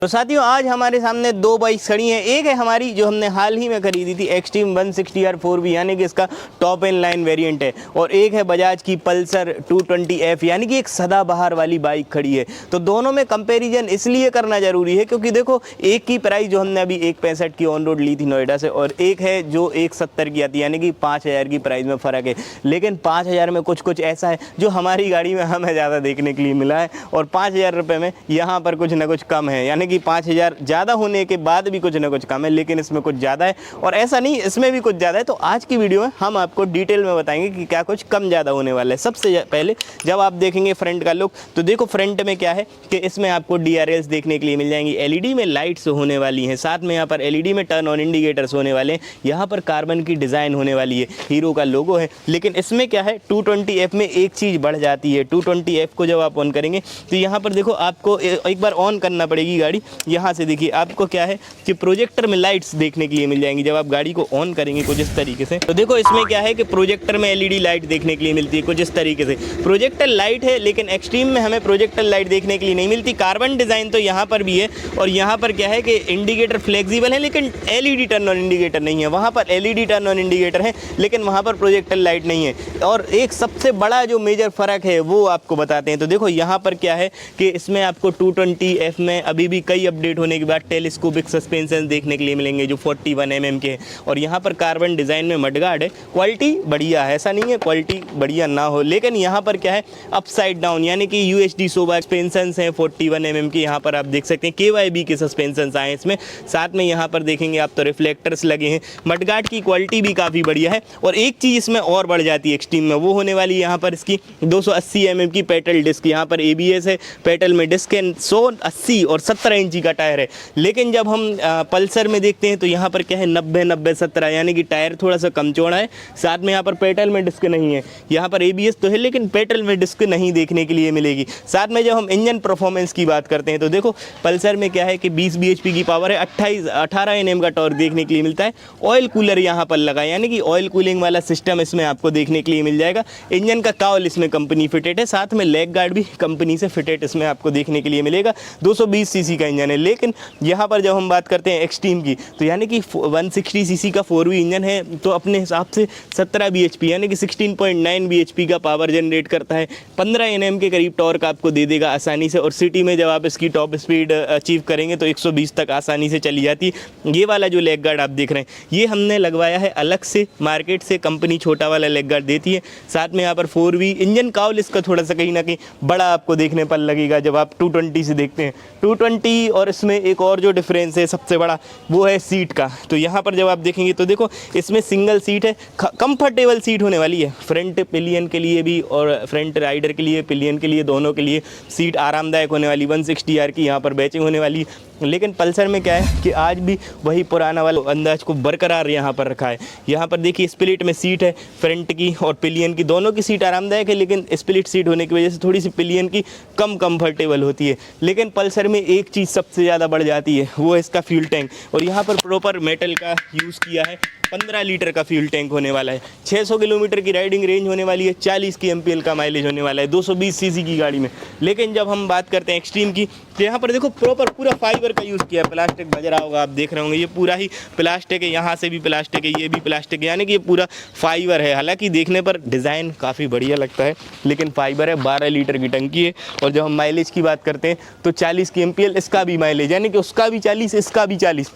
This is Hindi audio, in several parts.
तो साथियों आज हमारे सामने दो बाइक्स खड़ी हैं। एक है हमारी जो हमने हाल ही में खरीदी थी एक्सट्रीम 160R 4V यानी कि इसका टॉप एंड लाइन वेरिएंट है, और एक है बजाज की पल्सर 220F यानी कि एक सदाबहार वाली बाइक खड़ी है। तो दोनों में कंपैरिजन इसलिए करना ज़रूरी है क्योंकि देखो एक की प्राइस जो हमने अभी 165 की ऑन रोड ली थी नोएडा से, और एक है जो 170 की आती है, यानी कि 5000 की प्राइस में फ़र्क है। लेकिन 5000 में कुछ ऐसा है जो हमारी गाड़ी में हमें ज़्यादा देखने के लिए मिला है, और 5000 रुपये में यहाँ पर कुछ ना कुछ कम है, यानी कि 5000 ज़्यादा होने के बाद भी कुछ ना कुछ कम है, लेकिन इसमें कुछ ज़्यादा है और ऐसा नहीं इसमें भी कुछ ज़्यादा है। तो आज की वीडियो में हम आपको डिटेल में बताएंगे कि क्या कुछ कम ज़्यादा होने वाला है। सबसे पहले जब आप देखेंगे फ्रंट का लुक, तो देखो फ्रंट में क्या है कि इसमें आपको DRLs देखने के लिए मिल जाएंगी, LED में लाइट्स होने वाली हैं, साथ में यहाँ पर LED में टर्न ऑन इंडिकेटर्स होने वाले हैं, यहाँ पर कार्बन की डिज़ाइन होने वाली है, हीरो का लोगो है। लेकिन इसमें क्या है 220F में एक चीज़ बढ़ जाती है। 220F को जब आप ऑन करेंगे तो यहाँ पर देखो आपको एक बार ऑन करना पड़ेगी गाड़ी। यहाँ से देखिए आपको क्या है कि प्रोजेक्टर में लाइट्स देखने के लिए मिल जाएंगी जब आप गाड़ी को ऑन करेंगे कुछ इस तरीके से। तो देखो इसमें क्या है कि प्रोजेक्टर में LED लाइट देखने के लिए मिलती है कुछ इस तरीके से। प्रोजेक्टर लाइट है लेकिन एक्सट्रीम में हमें प्रोजेक्टर लाइट देखने के लिए नहीं मिलती। कार्बन डिज़ाइन तो यहाँ पर भी है, और यहाँ पर क्या है कि इंडिकेटर फ्लेक्सिबल है लेकिन LED टर्न ऑन इंडिकेटर नहीं है। वहाँ पर LED टर्न ऑन इंडिकेटर है लेकिन वहाँ पर प्रोजेक्टर लाइट नहीं है। और एक सबसे बड़ा जो मेजर फ़र्क है वो आपको बताते हैं। तो देखो यहाँ पर क्या है कि इसमें आपको 220F में अभी भी कई अपडेट होने के बाद टेलीस्कोपिक सस्पेंशन देखने के लिए मिलेंगे जो 41 mm के हैं, और यहाँ पर कार्बन डिज़ाइन में मडगार्ड है। क्वालिटी बढ़िया है, ऐसा नहीं है क्वालिटी बढ़िया ना हो, लेकिन यहाँ पर क्या है अपसाइड डाउन यानी कि UHD सोबा सस्पेंशन हैं 41 mm की। यहाँ पर आप देख सकते हैं KYB के सस्पेंशन आए इसमें, साथ में यहाँ पर देखेंगे आप तो रिफ्लेक्टर्स लगे हैं। मडगार्ड की क्वालिटी भी काफ़ी बढ़िया है। और एक चीज़ इसमें और बढ़ जाती है एक्सट्रीम में, वो होने वाली है यहाँ पर इसकी 280 mm की पेडल डिस्क। यहाँ पर ABS है, पेडल में डिस्क है, 180 और 17 इंची का टायर है। लेकिन जब हम पल्सर में देखते हैं तो यहाँ पर क्या है 90-90-17 यानी कि टायर थोड़ा सा कम चौड़ा है। साथ में यहाँ पर पेडल में डिस्क नहीं है, यहाँ पर ABS तो है लेकिन पेडल में डिस्क नहीं देखने के लिए मिलेगी। साथ में जब हम इंजन परफॉर्मेंस की बात करते हैं तो देखो पल्सर में क्या है कि 20 bhp की पावर है, 18 Nm का टॉर्क देखने के लिए मिलता है। ऑयल कूलर यहाँ पर लगा यानी कि ऑयल कूलिंग वाला सिस्टम इसमें आपको देखने के लिए मिल जाएगा। इंजन का काउल इसमें कंपनी फिटेड है, साथ में लेग गार्ड भी कंपनी से फिटेड इसमें आपको देखने के लिए मिलेगा। 220 cc का इंजन है। लेकिन यहाँ पर जब हम बात करते हैं एक्सट्रीम की तो यानी कि 160 cc का 4V इंजन है, तो अपने हिसाब से 17 bhp यानी कि 16.9 bhp का पावर जनरेट करता है। 15 Nm के करीब टॉर्क आपको दे देगा आसानी से, और सिटी में जब आप इसकी टॉप स्पीड अचीव करेंगे तो 120 तक आसानी से चली जाती है। ये वाला जो लेग गार्ड आप देख रहे हैं ये हमने लगवाया है अलग से, मार्केट से कंपनी छोटा वाला लेग गार्ड देती है। साथ में यहाँ पर 4V इंजन काउल इसका थोड़ा सा कहीं ना कहीं बड़ा आपको देखने पर लगेगा जब आप 220 से देखते हैं। 220 और इसमें एक और जो डिफरेंस है सबसे बड़ा वो है सीट का। तो यहाँ पर जब आप देखेंगे तो देखो इसमें सिंगल सीट है, कंफर्टेबल सीट होने वाली है, फ्रंट पिलियन के लिए भी और फ्रंट राइडर के लिए, पिलियन के लिए, दोनों के लिए सीट आरामदायक होने वाली। 160R की यहाँ पर बैचिंग होने वाली। लेकिन पल्सर में क्या है कि आज भी वही पुराना वाला अंदाज को बरकरार यहाँ पर रखा है। यहाँ पर देखिए स्प्लिट में सीट है, फ्रंट की और पिलियन की दोनों की सीट आरामदायक है, लेकिन स्प्लिट सीट होने की वजह से थोड़ी सी पिलियन की कम कंफर्टेबल होती है। लेकिन पल्सर में एक चीज़ सबसे ज़्यादा बढ़ जाती है वो है इसका फ्यूल टैंक, और यहाँ पर प्रॉपर मेटल का यूज़ किया है। 15 लीटर का फ्यूल टैंक होने वाला है, 600 किलोमीटर की राइडिंग रेंज होने वाली है, 40 की MPL का माइलेज होने वाला है 220 cc की गाड़ी में। लेकिन जब हम बात करते हैं एक्सट्रीम की तो यहाँ पर देखो प्रॉपर पूरा फाइबर का यूज़ किया है। प्लास्टिक बज रहा होगा, आप देख रहे होंगे ये पूरा ही प्लास्टिक है, यहाँ से भी प्लास्टिक है, ये भी प्लास्टिक है, यानी कि ये पूरा फाइबर है। हालांकि देखने पर डिज़ाइन काफ़ी बढ़िया लगता है लेकिन फाइबर है। 12 लीटर की टंकी है। और जब हम माइलेज की बात करते हैं तो 40 की MPL इसका भी माइलेज, यानी कि उसका भी 40 इसका भी 40।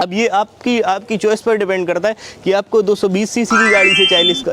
अब ये आपकी चॉइस पर डिपेंड करता है कि आपको 220 cc की गाड़ी से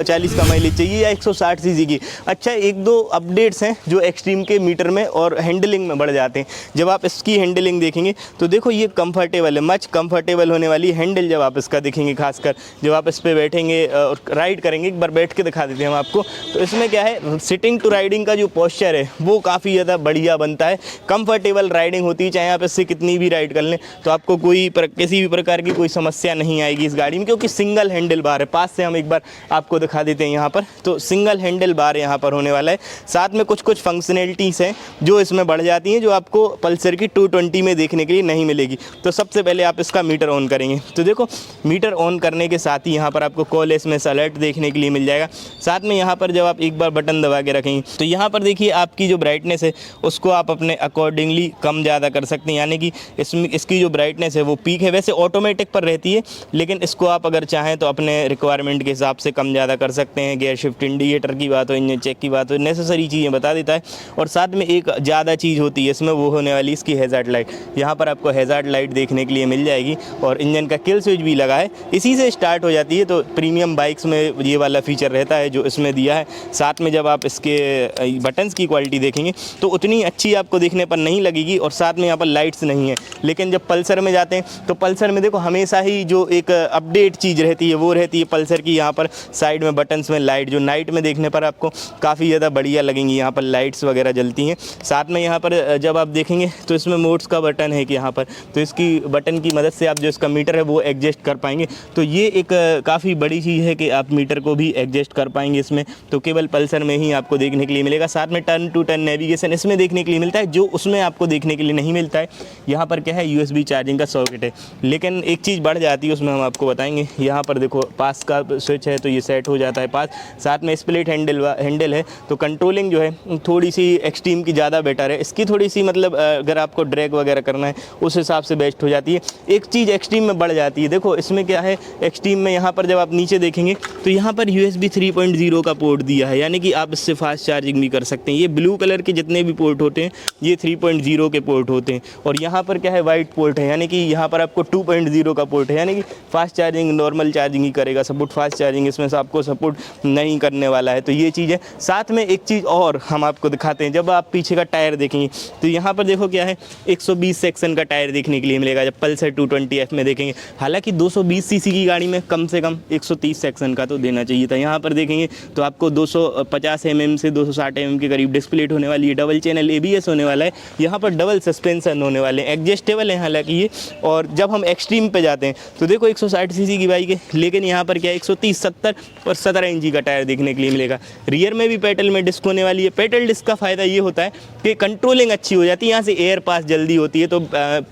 40 का माइलेज चाहिए या 160 cc की। अच्छा, एक दो अपडेट्स हैं जो एक्सट्रीम के मीटर में और हैंडलिंग में बढ़ जाते हैं। जब आप इसकी हैंडलिंग देखेंगे तो देखो ये कंफर्टेबल है, मच कंफर्टेबल होने वाली हैंडल जब आप इसका देखेंगे, खासकर जब आप इस पर बैठेंगे और राइड करेंगे। एक बार बैठ के दिखा देते हैं हम आपको। तो इसमें क्या है सिटिंग टू राइडिंग का जो पोस्चर है वो काफ़ी ज़्यादा बढ़िया बनता है, कंफर्टेबल राइडिंग होती है। चाहे आप इससे कितनी भी राइड कर लें तो आपको कोई किसी भी प्रकार की कोई समस्या नहीं आएगी इस गाड़ी में, क्योंकि सिंगल हैंडल बार है। पास से हम एक बार आपको दिखा देते हैं यहाँ पर, तो सिंगल हैंडल बार यहाँ पर होने वाला है। साथ में कुछ कुछ फंक्शनैलिटीज़ हैं जो इसमें बढ़ जाती हैं, जो आपको पल्सर की 220 में देखने के लिए नहीं मिलेगी। तो सबसे पहले आप इसका मीटर ऑन करेंगे, तो देखो मीटर ऑन करने के साथ ही यहाँ पर आपको कॉल एसएमएस अलर्ट देखने के लिए मिल जाएगा। साथ में यहाँ पर जब आप एक बार बटन दबा के रखेंगे तो यहाँ पर देखिए आपकी जो ब्राइटनेस है उसको आप अपने अकॉर्डिंगली कम ज़्यादा कर सकते हैं, यानी कि इसकी जो ब्राइटनेस है वो पीक है, वैसे ऑटोमेटिक पर रहती है, लेकिन इसको आप अगर चाहें तो अपने रिक्वायरमेंट के हिसाब से कम ज़्यादा कर सकते हैं। गियर शिफ्ट इंडिकेटर की बात हो, इंजन चेक की बात हो, नेसेसरी चीज़ें बता देता है। और साथ में एक ज़्यादा चीज़ होती है इसमें, वो होने वाली इसकी हैज़ार्ड लाइट। यहाँ पर आपको हैज़ार्ड लाइट देखने के लिए मिल जाएगी और इंजन का किल स्विच भी लगा है, इसी से स्टार्ट हो जाती है। तो प्रीमियम बाइक्स में ये वाला फीचर रहता है जो इसमें दिया है। साथ में जब आप इसके बटन्स की क्वालिटी देखेंगे तो उतनी अच्छी आपको देखने पर नहीं लगेगी, और साथ में यहाँ पर लाइट्स नहीं है। लेकिन जब पल्सर में जाते हैं तो पल्सर में देखो हमेशा ही जो एक अपडेट चीज़ रहती है वो रहती है पल्सर की, यहाँ पर साइड में बटन्स में लाइट, जो नाइट में देखने पर आपको काफ़ी ज़्यादा बढ़िया लगेंगी, यहाँ पर लाइट्स वगैरह जलती हैं। साथ में यहाँ पर जब आप देखेंगे तो इसमें मोड्स का बटन है कि यहाँ पर, तो इसकी बटन की मदद से आप जो इसका मीटर है वो एडजस्ट कर पाएंगे। तो ये एक काफ़ी बड़ी चीज़ है कि आप मीटर को भी एडजस्ट कर पाएंगे इसमें, तो केवल पल्सर में ही आपको देखने के लिए मिलेगा। साथ में टर्न टू टर्न नेविगेशन इसमें देखने के लिए मिलता है, जो उसमें आपको देखने के लिए नहीं मिलता है। यहाँ पर क्या है, यूएसबी चार्जिंग का सॉकेट है, लेकिन एक चीज़ बढ़ जाती है उसमें, हम आपको बताएंगे। यहाँ पर देखो पास का स्विच है तो ये सेट हो जाता है पास। साथ में स्प्लिट हैंडल है, तो कंट्रोलिंग जो है थोड़ी सी एक्सट्रीम की ज़्यादा बेटर है, इसकी थोड़ी सी मतलब अगर आपको ड्रैग वगैरह करना है उस हिसाब से बेस्ट हो जाती है। एक चीज़ एक्सट्रीम में बढ़ जाती है, देखो इसमें क्या है एक्सट्रीम में, यहाँ पर जब आप नीचे देखेंगे तो यहाँ पर USB 3.0 का पोर्ट दिया है, यानी कि आप इससे फास्ट चार्जिंग भी कर सकते हैं। ये ब्लू कलर के जितने भी पोर्ट होते हैं ये 3.0 के पोर्ट होते हैं, और यहाँ पर क्या है वाइट पोर्ट है, यानी कि यहाँ पर आपको 2.0 का पोर्ट है, यानी कि फास्ट चार्जिंग नॉर्मल चार्जिंग ही करेगा, सपोर्ट फास्ट चार्जिंग इसमें से आपको सपोर्ट नहीं करने वाला है। तो ये चीज़ है। साथ में एक चीज़ और हम आपको दिखाते हैं, जब आप पीछे का टायर देखेंगे तो यहाँ पर देखो क्या है 120 सेक्शन का टायर देखने के लिए मिलेगा जब पल्सर 220F में देखेंगे। हालांकि 220 सीसी की गाड़ी में कम से कम 130 सेक्शन का तो देना चाहिए था। यहाँ पर देखेंगे तो आपको 250 mm से 260 mm के करीब डिस्प्ले होने वाली है, डबल चैनल ABS होने वाला है, यहाँ पर डबल सस्पेंशन होने वाले हैं, एडजस्टेबल है हालांकि ये। और जब हम एक्सट्रीम पे जाते हैं तो देखो 160 सीसी की बाइक है, लेकिन यहाँ पर क्या है 130, 70 और 17 इंची का टायर देखने के लिए मिलेगा। रियर में भी पेडल में डिस्क होने वाली है। पेडल डिस्क का फ़ायदा ये होता है कि कंट्रोलिंग अच्छी हो जाती है, यहाँ से एयर पास जल्दी होती है, तो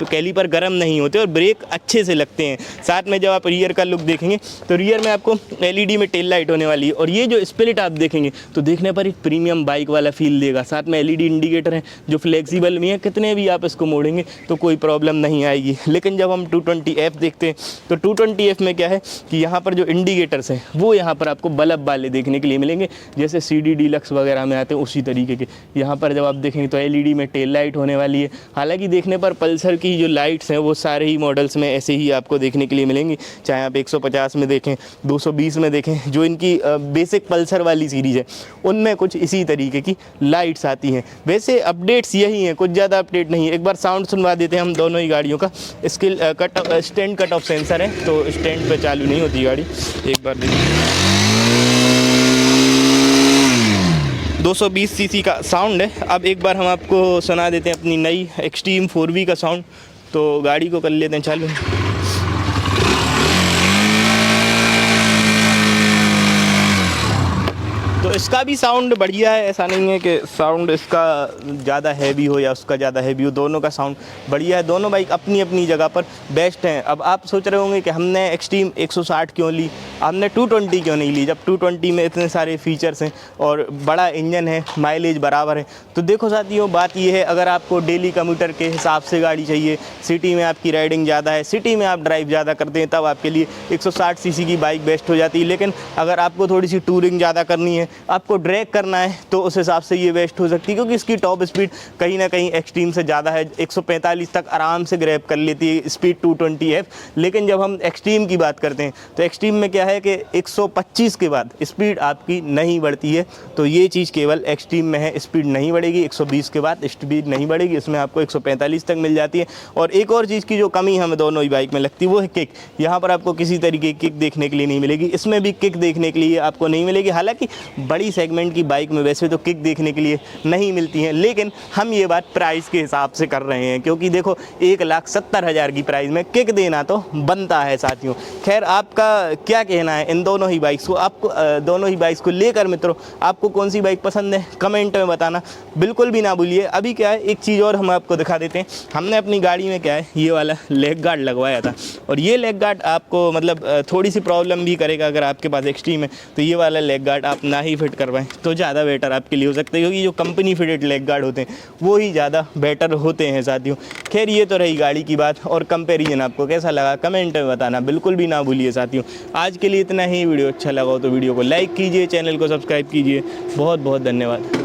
कैलीपर गर्म नहीं होते और ब्रेक अच्छे से लगते हैं। साथ में जब आप रियर का लुक देखेंगे तो रियर में आपको LED में टेल लाइट होने वाली है, और ये जो स्प्लिट आप देखेंगे तो देखने पर एक प्रीमियम बाइक वाला फील देगा। साथ में LED इंडिकेटर है जो फ्लेक्सिबल भी है, कितने भी आप इसको मोड़ेंगे तो कोई प्रॉब्लम नहीं आएगी। लेकिन जब हम 220F देखते हैं तो 220F में क्या है कि यहाँ पर जो इंडिकेटर्स हैं वो यहाँ पर आपको बल्ब वाले देखने के लिए मिलेंगे, जैसे CD डीलक्स वगैरह में आते हैं उसी तरीके के। यहाँ पर जब आप देखेंगे तो LED में टेल लाइट होने वाली है। हालांकि देखने पर पल्सर की जो लाइट्स हैं वो सारे ही मॉडल्स में ऐसे ही आपको देखने के लिए मिलेंगी, चाहे आप 150 में देखें, 220 में देखें, जो इनकी बेसिक पल्सर वाली सीरीज़ है उनमें कुछ इसी तरीके की लाइट्स आती हैं। वैसे अपडेट्स यही हैं, कुछ ज़्यादा अपडेट नहीं है। एक बार साउंड सुनवा देते हैं हम दोनों ही गाड़ियों का। इसके स्टैंड कट ऑफ सेंसर है, तो स्टैंड पे चालू नहीं होती गाड़ी। एक बार देखिए 220 सीसी का साउंड है। अब एक बार हम आपको सुना देते हैं अपनी नई एक्सट्रीम 4V का साउंड, तो गाड़ी को कर लेते हैं चालू। तो इसका भी साउंड बढ़िया है, ऐसा नहीं है कि साउंड इसका ज़्यादा हैवी हो या उसका ज़्यादा हैवी हो, दोनों का साउंड बढ़िया है। दोनों बाइक अपनी अपनी जगह पर बेस्ट हैं। अब आप सोच रहे होंगे कि हमने एक्सट्रीम 160 क्यों ली, हमने 220 क्यों नहीं ली, जब 220 में इतने सारे फीचर्स हैं और बड़ा इंजन है, माइलेज बराबर है। तो देखो साथियों, बात ये है, अगर आपको डेली कम्यूटर के हिसाब से गाड़ी चाहिए, सिटी में आपकी राइडिंग ज़्यादा है, सिटी में आप ड्राइव ज़्यादा करते हैं, तब आपके लिए 160 सीसी की बाइक बेस्ट हो जाती है। लेकिन अगर आपको थोड़ी सी टूरिंग ज़्यादा करनी है, आपको ड्रैग करना है, तो उस हिसाब से ये बेस्ट हो सकती है, क्योंकि इसकी टॉप स्पीड कहीं ना कहीं एक्सट्रीम से ज़्यादा है। 145 तक आराम से ग्रैब कर लेती है स्पीड 220F। लेकिन जब हम एक्सट्रीम की बात करते हैं तो एक्सट्रीम में क्या है कि 125 के बाद स्पीड आपकी नहीं बढ़ती है। तो ये चीज़ केवल एक्सट्रीम में है, स्पीड नहीं बढ़ेगी, 120 के बाद स्पीड नहीं बढ़ेगी, इसमें आपको 145 तक मिल जाती है। और एक और चीज़ की जो कमी हमें दोनों ही बाइक में लगती है वो है किक। यहाँ पर आपको किसी तरीके की किक देखने के लिए नहीं मिलेगी, इसमें भी किक देखने के लिए आपको नहीं मिलेगी। हालांकि बड़ी सेगमेंट की बाइक में वैसे तो किक देखने के लिए नहीं मिलती हैं, लेकिन हम ये बात प्राइस के हिसाब से कर रहे हैं, क्योंकि देखो 1,70,000 की प्राइस में किक देना तो बनता है साथियों। खैर, आपका क्या कहना है इन दोनों ही बाइक्स को, आपको दोनों ही बाइक्स को लेकर मित्रों आपको कौन सी बाइक पसंद है कमेंट में बताना बिल्कुल भी ना भूलिए। अभी क्या है, एक चीज़ और हम आपको दिखा देते हैं। हमने अपनी गाड़ी में क्या है, ये वाला लेग गार्ड लगवाया था, और ये लेग गार्ड आपको मतलब थोड़ी सी प्रॉब्लम भी करेगा। अगर आपके पास एक्सट्रीम है तो ये वाला लेग गार्ड आप ना ही फिट करवाएं तो ज़्यादा बेटर आपके लिए हो सकता है, क्योंकि जो कंपनी फिटेड लेग गार्ड होते हैं वो ही ज़्यादा बेटर होते हैं साथियों। खैर, ये तो रही गाड़ी की बात, और कंपैरिजन आपको कैसा लगा कमेंट में बताना बिल्कुल भी ना भूलिए साथियों। आज के लिए इतना ही। वीडियो अच्छा लगा हो तो वीडियो को लाइक कीजिए, चैनल को सब्सक्राइब कीजिए। बहुत बहुत धन्यवाद।